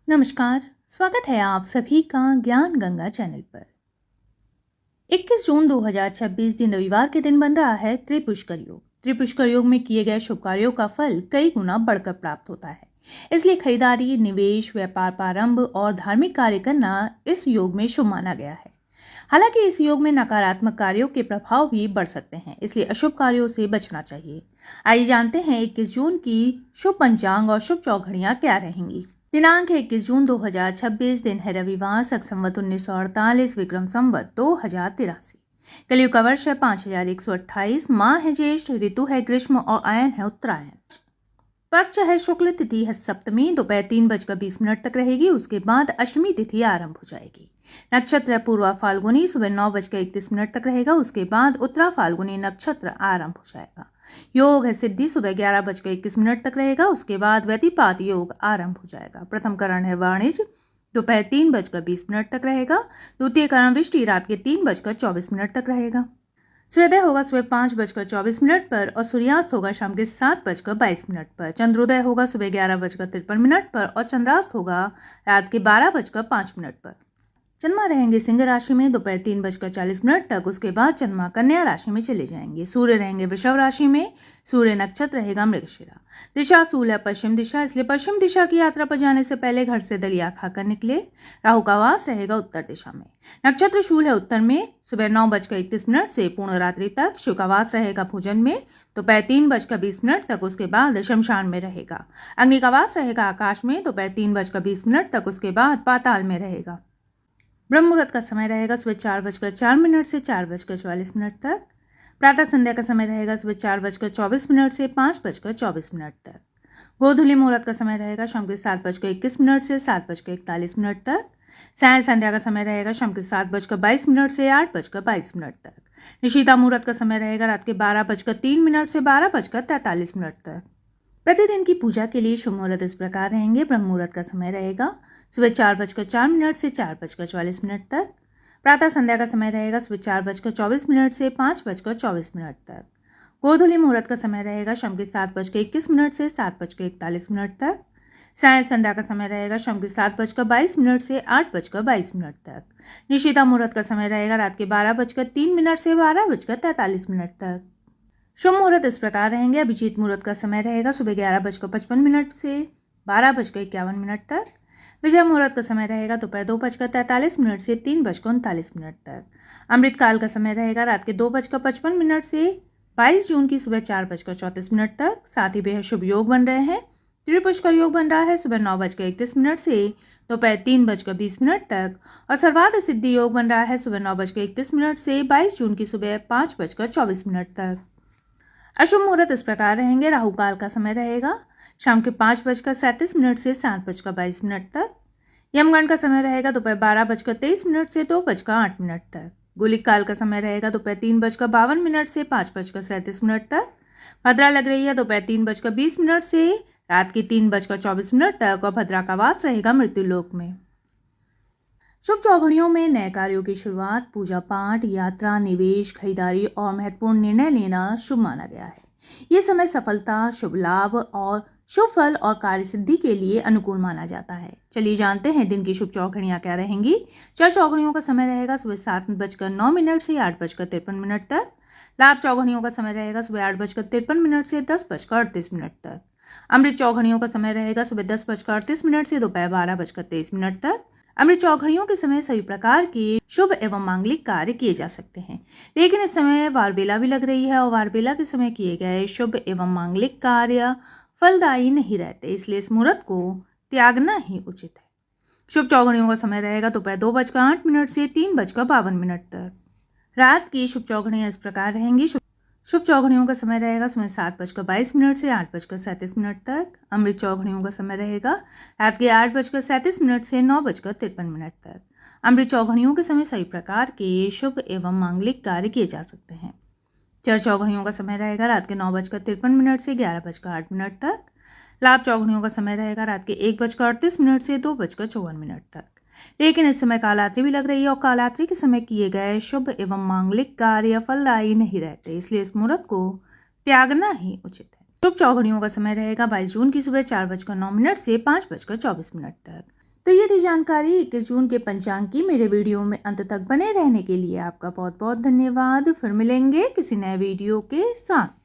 नमस्कार। स्वागत है आप सभी का ज्ञान गंगा चैनल पर। 21 जून 2026 दिन रविवार के दिन बन रहा है त्रिपुष्कर योग। त्रिपुष्कर योग में किए गए शुभ कार्यों का फल कई गुना बढ़कर प्राप्त होता है। इसलिए खरीदारी, निवेश, व्यापार प्रारंभ और धार्मिक कार्य करना इस योग में शुभ माना गया है। हालांकि इस योग में नकारात्मक कार्यों के प्रभाव भी बढ़ सकते हैं, इसलिए अशुभ कार्यों से बचना चाहिए। आइए जानते हैं 21 जून की शुभ पंचांग और शुभ चौघड़ियां क्या रहेंगी। दिनांक 21 जून 2026, दिन है रविवार, शक संवत 1948, विक्रम संवत 2083। कलयुग का वर्ष है 5128, माह है ज्येष्ठ, ऋतु है ग्रीष्म और आयन है उत्तरायण। पक्ष है शुक्ल, तिथि है सप्तमी, दोपहर 3:20 तक रहेगी। उसके बाद अष्टमी तिथि आरंभ हो जाएगी। नक्षत्र है पूर्वा फाल्गुनी, सुबह 9:31 तक रहेगा। उसके बाद उत्तरा फाल्गुनी नक्षत्र आरंभ हो जाएगा। योग है सिद्धि, सुबह 11:21 तक रहेगा। उसके बाद व्यतिपात योग आरंभ हो जाएगा। प्रथम करण है वाणिज्य, दोपहर 3:20 तक रहेगा। द्वितीय करण विष्टि, रात के 3:24 तक रहेगा। सूर्योदय होगा सुबह 5:24 पर और सूर्यास्त होगा शाम के 7:22 पर। चंद्रोदय होगा सुबह 11:53 पर और चंद्रास्त होगा रात के 12:05 पर। चंद्रमा रहेंगे सिंह राशि में दोपहर 3:40 तक। उसके बाद चंद्रमा कन्या राशि में चले जाएंगे। सूर्य रहेंगे वृषभ राशि में। सूर्य नक्षत्र रहेगा मृगशिरा। दिशा सूल है पश्चिम दिशा, इसलिए पश्चिम दिशा की यात्रा पर जाने से पहले घर से दलिया खाकर निकले। राहु का वास रहेगा उत्तर दिशा में। नक्षत्र शूल है उत्तर में, सुबह 9:31 से पूर्ण रात्रि तक। शिव का वास रहेगा भोजन में, दोपहर 3:20 तक। उसके बाद शमशान में रहेगा। अग्नि का वास रहेगा आकाश में, दोपहर 3:20 तक। उसके बाद पाताल में रहेगा। ब्रह्म मुहूर्त का समय रहेगा सुबह 4:04 से 4:44 तक। प्रातः संध्या का समय रहेगा सुबह 4:24 से 5:24 तक। गोधूली मुहूर्त का समय रहेगा शाम के 7:21 से 7:41 तक। सायं संध्या का समय रहेगा शाम के 7:22 से 8:22 तक। निशीता मुहूर्त का समय रहेगा रात के 12:03 से 12:43 तक। प्रतिदिन की पूजा के लिए शुभ मुहूर्त इस प्रकार रहेंगे। ब्रह्म मुहूर्त का समय रहेगा सुबह 4:04 से 4:44 तक। प्रातः संध्या का समय रहेगा सुबह 4:24 से 5:24 तक। गोधूली मुहूर्त का समय रहेगा शाम के 7:21 से 7:41 तक। सायं संध्या का समय रहेगा शाम के 7:22 से 8:22 तक। निशीता मुहूर्त का समय रहेगा रात के 12:03 से 12:43 तक। शुभ मुहूर्त इस प्रकार रहेंगे। अभिजीत मुहूर्त का समय रहेगा सुबह 11:55 से 12:51 तक। विजय मुहूर्त का समय रहेगा दोपहर 2:43 से 3:39 तक। अमृत काल का समय रहेगा रात के 2:55 से 22 जून की सुबह 4:34 तक। साथ ही बेहद शुभ योग बन रहे हैं। त्रिपुष्कर योग बन रहा है सुबह 9:31 से दोपहर 3:20 तक और सर्वार्थ सिद्धि योग बन रहा है सुबह 9:31 से 22 जून की सुबह 5:24 तक। अशुभ मुहूर्त इस प्रकार रहेंगे। राहु काल का समय रहेगा शाम के 5:37 से 7:22 तक। यमगंड का समय रहेगा दोपहर 12:23 से 2:08 तक। गुलिक काल का समय रहेगा दोपहर 3:52 से 5:37 तक। भद्रा लग रही है दोपहर 3:20 से रात के 3:24 तक और भद्रा का वास रहेगा मृत्युलोक में। शुभ चौघड़ियों में नए कार्यों की शुरुआत, पूजा पाठ, यात्रा, निवेश, खरीदारी और महत्वपूर्ण निर्णय लेना शुभ माना गया है। ये समय सफलता, शुभ लाभ और शुभ फल और कार्य सिद्धि के लिए अनुकूल माना जाता है। चलिए जानते हैं दिन की शुभ चौघड़ियां क्या रहेंगी। चार चौघड़ियों का समय रहेगा सुबह 7:09 से 8:53 तक। लाभ चौघड़ियों का समय रहेगा सुबह 8:53 से 10:38 तक। अमृत चौघड़ियों का समय रहेगा सुबह 10:38 से दोपहर 12:23 तक। अमृत चौघड़ियों के समय सभी प्रकार के शुभ एवं मांगलिक कार्य किए जा सकते हैं, लेकिन इस समय वारबेला भी लग रही है और वारबेला के समय किए गए शुभ एवं मांगलिक कार्य फलदायी नहीं रहते, इसलिए इस मुहूर्त को त्यागना ही उचित है। शुभ चौघड़ियों का समय रहेगा दोपहर 2:08 से 3:52 तक। रात की शुभ चौघड़ियां इस प्रकार रहेंगी। शुभ चौघड़ियों का समय रहेगा सुबह 7:22 से 8:37 तक। अमृत चौघड़ियों का समय रहेगा रात के 8:37 से 9:53 तक। अमृत चौघड़ियों के समय सभी प्रकार के शुभ एवं मांगलिक कार्य किए जा सकते हैं। चर चौघड़ियों का समय रहेगा रात के 9:53 से 11:08 तक। लाभ चौघड़ियों का समय रहेगा रात के 1:38 से 2:54 तक। लेकिन इस समय कालात्रि भी लग रही है और कालात्रि के समय किए गए शुभ एवं मांगलिक कार्य फलदायी नहीं रहते, इसलिए इस मुहूर्त को त्यागना ही उचित है। शुभ चौघड़ियों का समय रहेगा 22 जून की सुबह 4:09 से 5:24 तक। तो ये थी जानकारी 21 जून के पंचांग की। मेरे वीडियो में अंत तक बने रहने के लिए आपका बहुत बहुत धन्यवाद। फिर मिलेंगे किसी नए वीडियो के साथ।